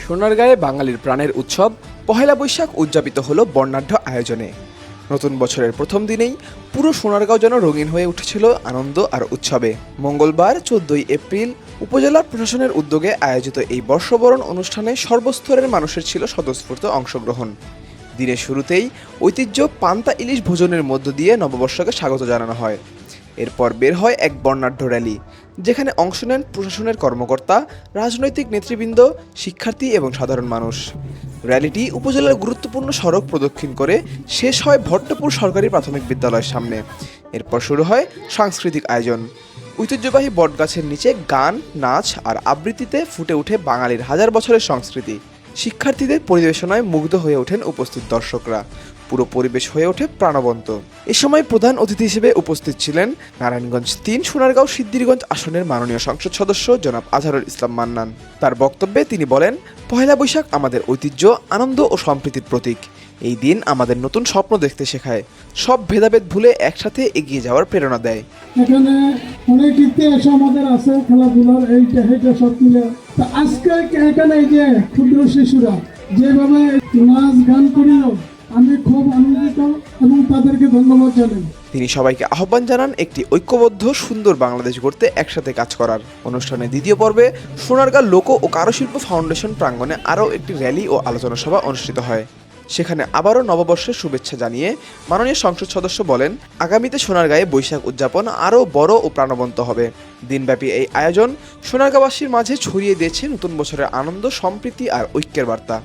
সোনারগাঁয়ে বাঙালির প্রাণের উৎসব পহেলা বৈশাখ উদযাপিত হলো বর্ণাঢ্য আয়োজনে। নতুন বছরের প্রথম দিনেই পুরো সোনারগাঁও যেন রঙিন হয়ে উঠেছিল আনন্দ আর উৎসবে। মঙ্গলবার 14ই এপ্রিল উপজেলা প্রশাসনের উদ্যোগে আয়োজিত এই বর্ষবরণ অনুষ্ঠানে সর্বস্তরের মানুষের ছিল স্বতঃস্ফূর্ত অংশগ্রহণ। দিনের শুরুতেই ঐতিহ্য পান্তা ইলিশ ভোজনের মধ্য দিয়ে নববর্ষকে স্বাগত জানানো হয়। এরপর বের হয় এক বর্ণাঢ্য র্যালি, যেখানে অংশ নেন প্রশাসনের কর্মকর্তা, রাজনৈতিক নেতৃবৃন্দ, শিক্ষার্থী এবং সাধারণ মানুষ। র্যালিটি উপজেলার গুরুত্বপূর্ণ সড়ক প্রদক্ষিণ করে শেষ হয় ভট্টপুর সরকারি প্রাথমিক বিদ্যালয়ের সামনে। এরপর শুরু হয় সাংস্কৃতিক আয়োজন। ঐতিহ্যবাহী বটগাছের নিচে গান, নাচ আর আবৃত্তিতে ফুটে ওঠে বাঙালির হাজার বছরের সংস্কৃতি। শিক্ষার্থীদের পরিবেশনায় মুগ্ধ হয়ে ওঠেন উপস্থিত দর্শকরা। পুরো পরিবেশ হয়ে ওঠে প্রাণবন্ত। এ সময় প্রধান অতিথি হিসেবে উপস্থিত ছিলেন নারায়ণগঞ্জ ৩ সোনারগাঁও সিদ্ধিরগঞ্জ আসনের মাননীয় সংসদ সদস্য জনাব আজহারুল ইসলাম মান্নান। তার বক্তব্যে তিনি বলেন, পহেলা বৈশাখ আমাদের ঐতিহ্য, আনন্দ ও সম্প্রীতির প্রতীক। এই দিন আমাদের নতুন স্বপ্ন দেখতে শেখায়, সব ভেদাভেদ ভুলে একসাথে এগিয়ে যাওয়ার প্রেরণা দেয়। এখানে অনেক ইতিহাস আমাদের আছে খেলাধুলার, এইটা সব মিলে। তা আজকে এখানে এই যে ক্ষুদ্র শিশুরা যেভাবে নাচ গান করিল, আমি খুব আনন্দিত এবং তাদেরকে ধন্যবাদ জানাই। তিনি সবাইকে আহ্বান জানান একটি ঐক্যবদ্ধ সুন্দর বাংলাদেশ গড়তে একসাথে কাজ করার। অনুষ্ঠানের দ্বিতীয় পর্বে সোনারগাঁ লোক ও কারুশিল্প ফাউন্ডেশন প্রাঙ্গণে আরও একটি র্যালি ও আলোচনা সভা অনুষ্ঠিত হয়। সেখানে আবারও নববর্ষের শুভেচ্ছা জানিয়ে মাননীয় সংসদ সদস্য বলেন, আগামীতে সোনারগাঁয়ে বৈশাখ উদযাপন আরও বড় ও প্রাণবন্ত হবে। দিনব্যাপী এই আয়োজন সোনারগাঁওবাসীর মাঝে ছড়িয়ে দিয়েছে নতুন বছরের আনন্দ, সম্প্রীতি আর ঐক্যের বার্তা।